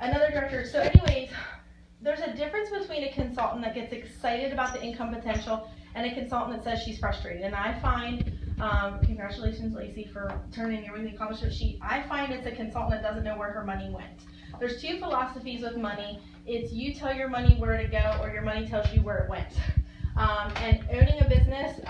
another director. So anyways, there's a difference between a consultant that gets excited about the income potential and a consultant that says she's frustrated. And I find, congratulations Lacey for turning everything accomplished sheet. I find it's a consultant that doesn't know where her money went. There's two philosophies with money. It's you tell your money where to go or your money tells you where it went. And owning a business,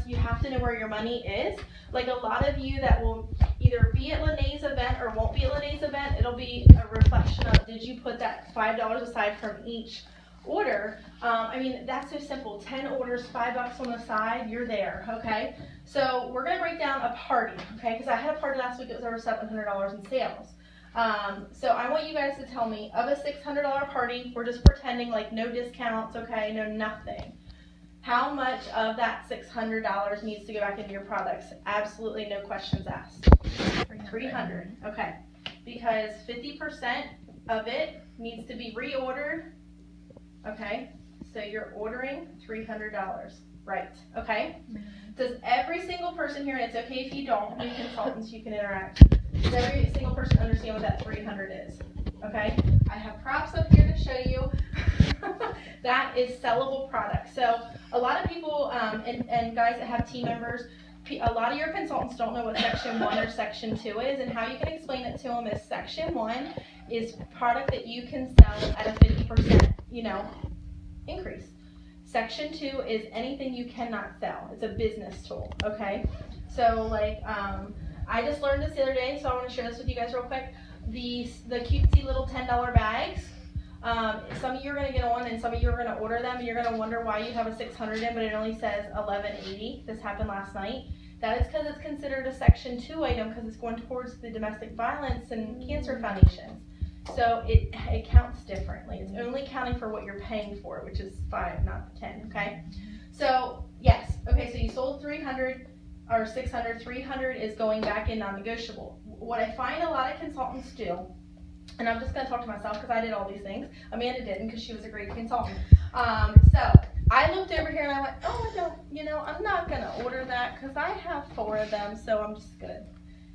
you have to know where your money is. Like a lot of you that will either be at Lene's event or won't be at Lene's event, it'll be a reflection of did you put that $5 aside from each order. That's so simple. 10 orders, $5 on the side, you're there, okay? So we're going to break down a party, okay? Because I had a party last week that was over $700 in sales. So I want you guys to tell me, of a $600 party, we're just pretending like no discounts, okay, no nothing. How much of that $600 needs to go back into your products? Absolutely no questions asked. 300, okay. Because 50% of it needs to be reordered, okay? So you're ordering $300, right, okay? Does every single person here, and it's okay if you don't, new consultants, you can interact. Does every single person understand what that 300 is? Okay? I have props up here to show you. That is sellable product. So a lot of people, and guys that have team members, a lot of your consultants don't know what Section 1 or Section 2 is, and how you can explain it to them is Section 1 is product that you can sell at a 50%, increase. Section 2 is anything you cannot sell. It's a business tool, okay? So I just learned this the other day, so I want to share this with you guys real quick. The cutesy little $10 bags, some of you are going to get on and some of you are going to order them and you're going to wonder why you have a 600 in but it only says $11.80. This happened last night. That is because it's considered a Section 2 item because it's going towards the domestic violence and cancer foundations. So it counts differently. It's only counting for what you're paying for, which is 5, not 10, okay? So, yes. Okay, so you sold 300 or 600, 300 is going back in non-negotiable. What I find a lot of consultants do, and I'm just going to talk to myself because I did all these things. Amanda didn't because she was a great consultant. So I looked over here and I went, oh, no, I'm not going to order that because I have 4 of them, so I'm just good.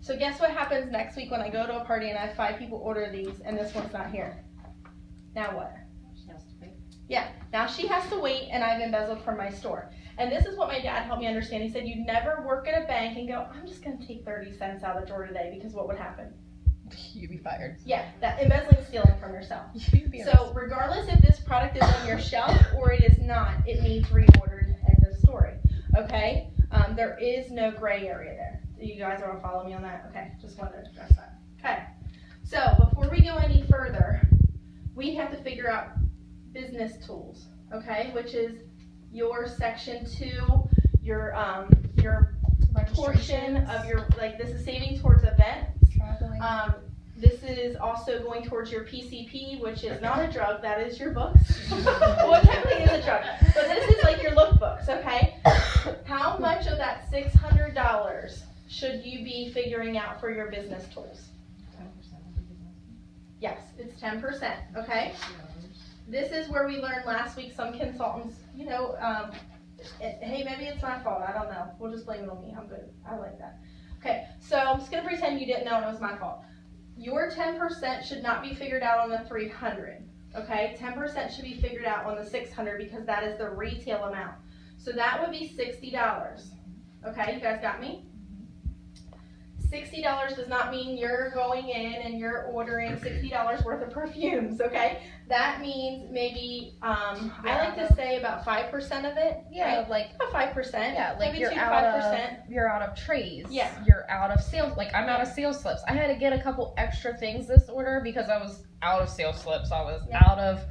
So guess what happens next week when I go to a party and I have 5 people order these and this one's not here? Now what? She has to wait. Yeah, now she has to wait and I've embezzled from my store. And this is what my dad helped me understand. He said, you never work at a bank and go, I'm just going to take 30 cents out of the drawer today because what would happen? You'd be fired. Yeah, that embezzling is stealing from yourself. So regardless if this product is on your shelf or it is not, it needs reordered, end of story. Okay? There is no gray area there. You guys want to follow me on that? Okay, just wanted to address that. Okay, so before we go any further, we have to figure out business tools, okay, which is your Section 2, your portion of your, this is saving towards events. This is also going towards your PCP, which is not a drug, that is your books. Well, it technically is a drug, but this is like your lookbooks, okay? How much of that $600 should you be figuring out for your business tools? 10% of the business. Yes, it's 10%, okay? This is where we learned last week some consultants, hey, maybe it's my fault, I don't know. We'll just blame it on me, I'm good, I like that. Okay, so I'm just going to pretend you didn't know and it was my fault. Your 10% should not be figured out on the 300, okay? 10% should be figured out on the 600 because that is the retail amount. So that would be $60, okay? You guys got me? $60 does not mean you're going in and you're ordering $60 worth of perfumes, okay? That means maybe, I like to say about 5% of it. Yeah, right? About 5%. Yeah, like maybe you're 2 to out 5%. of, you're out of trays. Yeah. You're out of sales, I'm out of sales slips. I had to get a couple extra things this order because I was out of sales slips. I was out of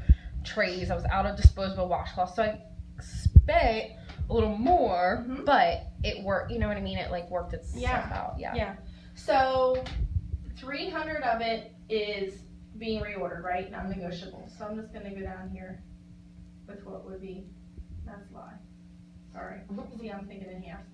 trays. I was out of disposable washcloths. So I spent a little more, but it worked, you know what I mean? It worked itself out. Yeah. So 300 of it is being reordered, right? Non-negotiable. So I'm just going to go down here with what would be, that's a lie. Sorry. See, I'm thinking in half.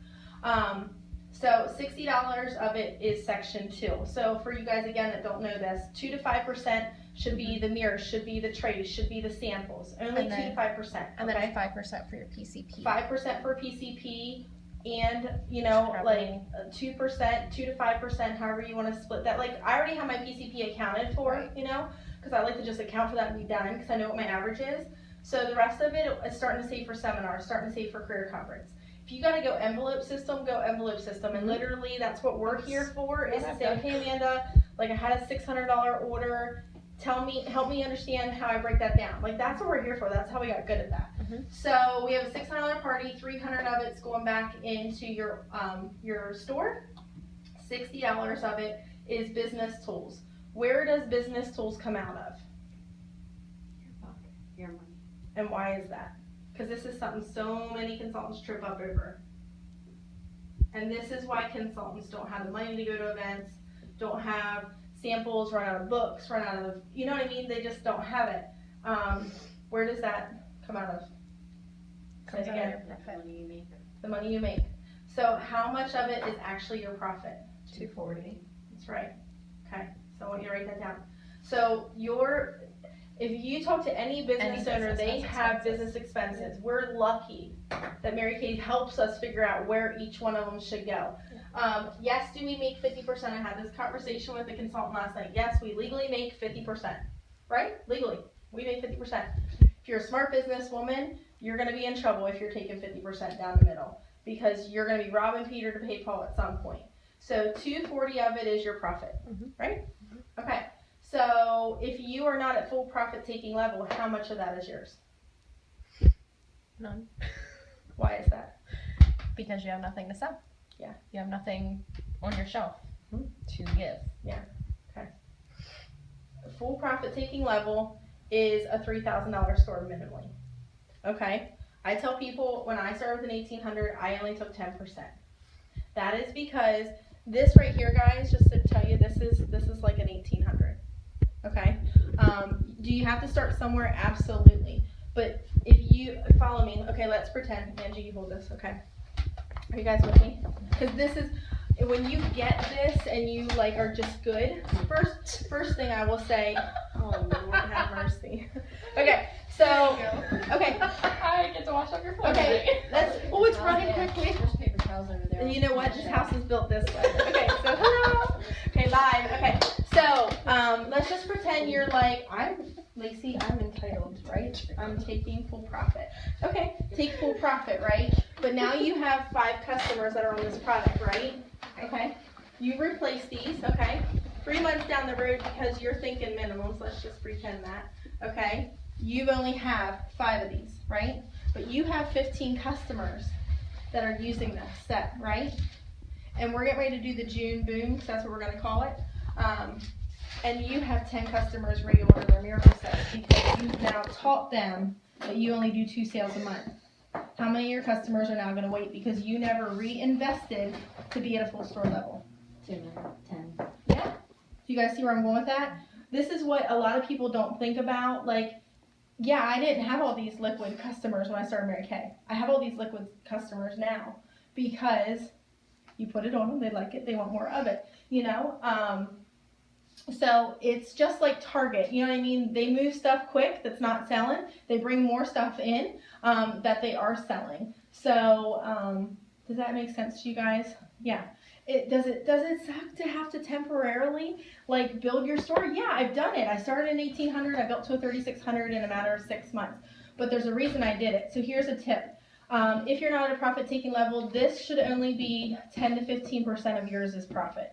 So $60 of it is Section 2. So for you guys, again, that don't know this, 2 to 5% should be the mirrors, should be the trays, should be the samples. Only 2 to 5%. And then 5% for your PCP. 5% for PCP. and, you know, like 2%, 2 to 5%, however you want to split that. Like, I already have my PCP accounted for, Right. you know, because I like to just account for that and be done, because I know what my average is. So the rest of it is starting to save for seminars, starting to save for career conference. If you got to go envelope system, go envelope system. And literally, that's what we're here for, is to say, okay, Amanda, like, I had a $600 order. Help me understand how I break that down. Like, that's what we're here for. That's how we got good at that. So we have a $600 party, 300 of it's going back into your store. $60 of it is business tools. Where does business tools come out of? Your money. And why is that? Because this is something so many consultants trip up over. And this is why consultants don't have the money to go to events, don't have samples, run out of books, run out of, you know what I mean? They just don't have it. Where does that come out of? Say it again. The money you make. The money you make. So how much of it is actually your profit? $240. That's right. Okay, so I want you to write that down. So if you talk to any business owner, they have business expenses. We're lucky that Mary Kay helps us figure out where each one of them should go. Yes, do we make 50%? I had this conversation with a consultant last night. Yes, we legally make 50%, right? Legally, we make 50%. If you're a smart businesswoman, you're going to be in trouble if you're taking 50% down the middle, because you're going to be robbing Peter to pay Paul at some point. So $240 of it is your profit, right? Okay. So if you are not at full profit taking level, how much of that is yours? None. Why is that? Because you have nothing to sell. Yeah. You have nothing on your shelf to give. Yeah. Okay. Full profit taking level is a $3,000 store minimally. Okay. I tell people when I started with an 1800, I only took 10%. That is because this right here, guys, just to tell you, this is like an 1800. Okay. Do you have to start somewhere? Absolutely. But if you follow me, okay, let's pretend, Angie, you hold this, okay? Are you guys with me? Because this is, when you get this and you like are just good, first thing I will say, oh Lord have mercy. Okay, so, okay. I get to wash up your floor. Okay, it's running quickly. There's paper towels over there. You know what? This house is built this way. Okay, so hello. Okay, live. Okay, so let's just pretend you're like, Lacey, I'm entitled, right? I'm taking full profit. Okay, take full profit, right? But now you have 5 customers that are on this product, right? Okay, you replace these, okay? 3 months down the road, because you're thinking minimums, let's just pretend that, okay? You only have 5 of these, right? But you have 15 customers that are using this set, right? And we're getting ready to do the June boom, because that's what we're going to call it. And you have 10 customers ready to order their miracle sets because you've now taught them that you only do 2 sales a month. How many of your customers are now going to wait because you never reinvested to be at a full store level? 2, 10. Yeah. Do you guys see where I'm going with that? This is what a lot of people don't think about. Like, yeah, I didn't have all these liquid customers when I started Mary Kay. I have all these liquid customers now because you put it on them, they like it, they want more of it, you know? So it's just like Target, you know what I mean? They move stuff quick that's not selling. They bring more stuff in that they are selling. So does that make sense to you guys? Yeah. Does it suck to have to temporarily like build your store? Yeah, I've done it. I started in 1800, I built to a 3600 in a matter of 6 months. But there's a reason I did it. So here's a tip. If you're not at a profit taking level, this should only be 10 to 15% of yours is profit.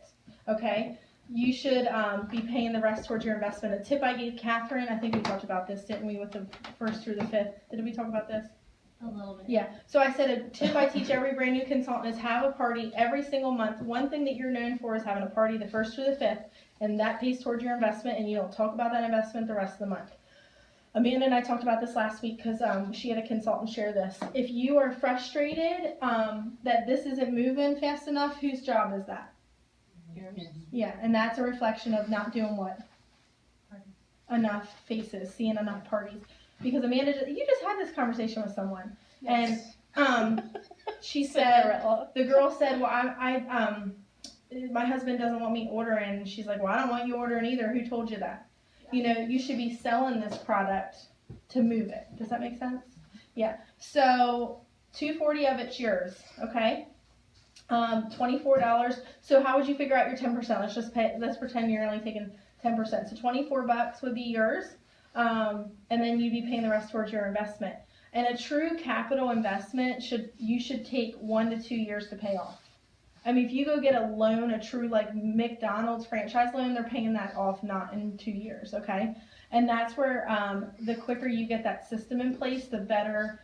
Okay? You should be paying the rest towards your investment. A tip I gave Catherine, I think we talked about this, didn't we, with the 1st through the 5th? Did we talk about this? A little bit. Yeah. So I said a tip I teach every brand new consultant is have a party every single month. One thing that you're known for is having a party the 1st through the 5th, and that pays towards your investment, and you don't talk about that investment the rest of the month. Amanda and I talked about this last week because she had a consultant share this. If you are frustrated that this isn't moving fast enough, whose job is that? Yours. Yeah, and that's a reflection of not doing what? Enough faces, seeing enough parties. Because Amanda, you just had this conversation with someone, Yes. and she said, the girl said, well, my husband doesn't want me ordering. And she's like, well, I don't want you ordering either. Who told you that? You know, you should be selling this product to move it. Does that make sense? Yeah. So $240 of it's yours, okay? $24. So how would you figure out your 10%? Let's pretend you're only taking 10%. So $24 would be yours. And then you'd be paying the rest towards your investment. And a true capital investment you should take 1 to 2 years to pay off. I mean, if you go get a loan, a true like McDonald's franchise loan, they're paying that off not in 2 years, okay? And that's where the quicker you get that system in place, the better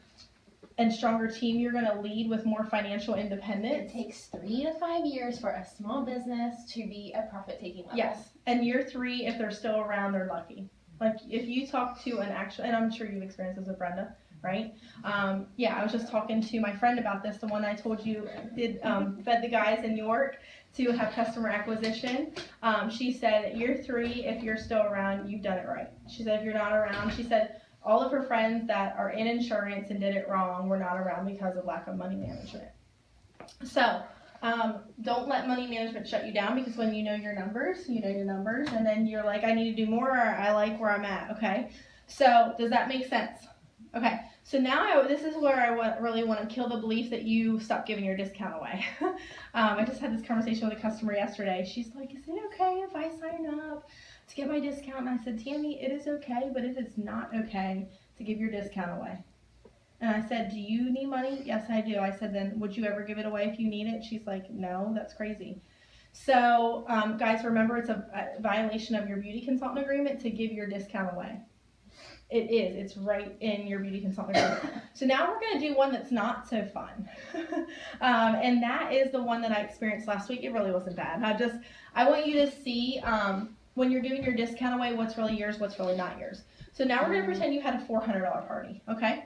and stronger team you're going to lead with more financial independence. It takes 3 to 5 years for a small business to be a profit-taking level. Yes, and year 3, if they're still around, they're lucky. Like if you talk to an actual, and I'm sure you've experienced this with Brenda, right? Yeah, I was just talking to my friend about this, the one I told you did fed the guys in New York to have customer acquisition. She said year 3, if you're still around, you've done it right. She said if you're not around, she said all of her friends that are in insurance and did it wrong were not around because of lack of money management. So don't let money management shut you down, because when you know your numbers, and then you're like, I need to do more, or I like where I'm at, okay? So does that make sense? Okay, so now this is where I really want to kill the belief that you stop giving your discount away. I just had this conversation with a customer yesterday. She's like, is it okay if I sign up to get my discount? And I said, Tammy, it is okay, but it is not okay to give your discount away. And I said, do you need money? Yes, I do. I said, then would you ever give it away if you need it? She's like, no, that's crazy. So, guys, remember, it's a violation of your beauty consultant agreement to give your discount away. It is. It's right in your beauty consultant agreement. So now we're going to do one that's not so fun. And that is the one that I experienced last week. It really wasn't bad. I want you to see when you're giving your discount away, what's really yours, what's really not yours. So now we're going to pretend you had a $400 party, okay?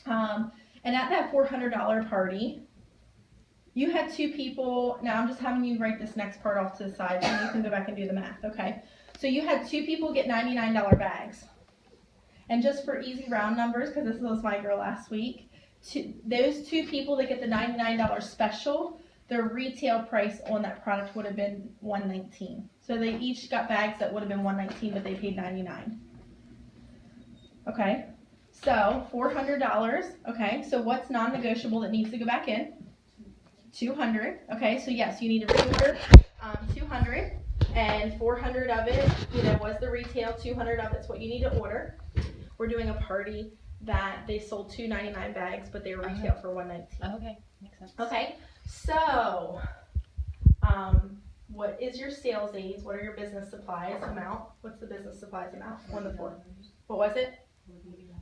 And at that $400 party, you had 2 people. Now I'm just having you write this next part off to the side so you can go back and do the math, okay? So you had 2 people get $99 bags. And just for easy round numbers, because this was my girl last week, those 2 people that get the $99 special, their retail price on that product would have been $119. So they each got bags that would have been $119, but they paid $99. Okay, so $400. Okay, so what's non-negotiable that needs to go back in? $200. Okay, so yes, you need to reorder $200, and $400 of it, was the retail. $200 of it's what you need to order. We're doing a party that they sold 299 bags, but they were retail for $119. Okay, makes sense. Okay, so what is your sales aids? What are your business supplies amount? What's the business supplies amount on the board? What was it?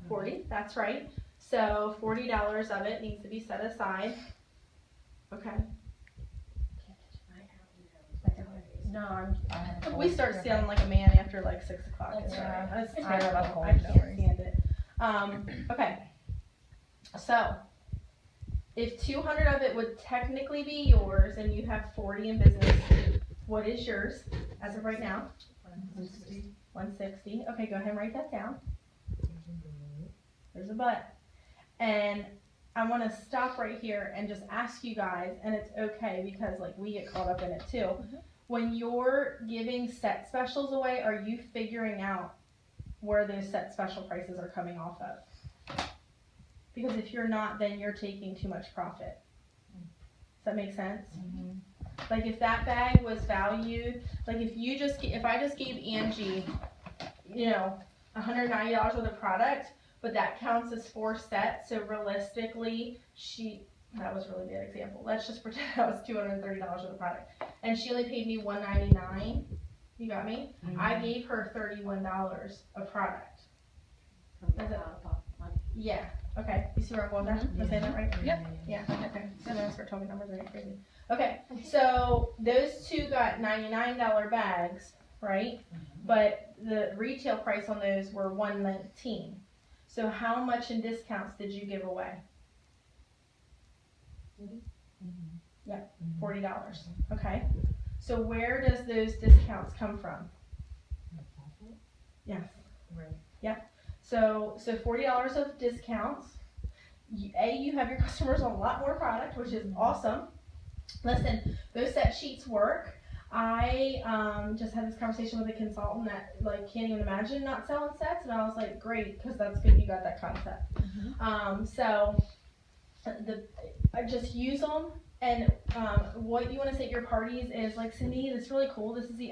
40. That's right. So $40 of it needs to be set aside. Okay. No, We start sounding like a man after like 6 o'clock. That's It's right. all right. It's I terrible. love going, I no can't worries. stand it. Okay. So if 200 of it would technically be yours and you have 40 in business, what is yours as of right now? 160. Okay, go ahead and write that down. There's a but. And I want to stop right here and just ask you guys, and it's okay because like we get caught up in it too. Mm-hmm. When you're giving set specials away, are you figuring out where those set special prices are coming off of? Because if you're not, then you're taking too much profit. Does that make sense? Mm-hmm. Like if that bag was valued, like if I just gave Angie, $190 worth of product, but that counts as 4 sets, so realistically, that was a really bad example. Let's just pretend that was $230 worth of product. And she only paid me $199. You got me? Mm-hmm. I gave her $31 of product. Yeah. Okay. You see where I'm going now? Am I saying that right? Yep. Yeah. Okay. So then I start talking numbers are crazy. Okay. So those 2 got $99 bags, right? Mm-hmm. But the retail price on those were $119. So how much in discounts did you give away? Yeah, $40. Okay. So where does those discounts come from? Yes. Right. Yeah. So $40 of discounts. You have your customers on a lot more product, which is awesome. Listen, those set sheets work. I just had this conversation with a consultant that can't even imagine not selling sets, and I was like, great, because that's good you got that concept. Mm-hmm. So I just use them And what you want to say at your parties is like, Cindy, this is really cool. This is the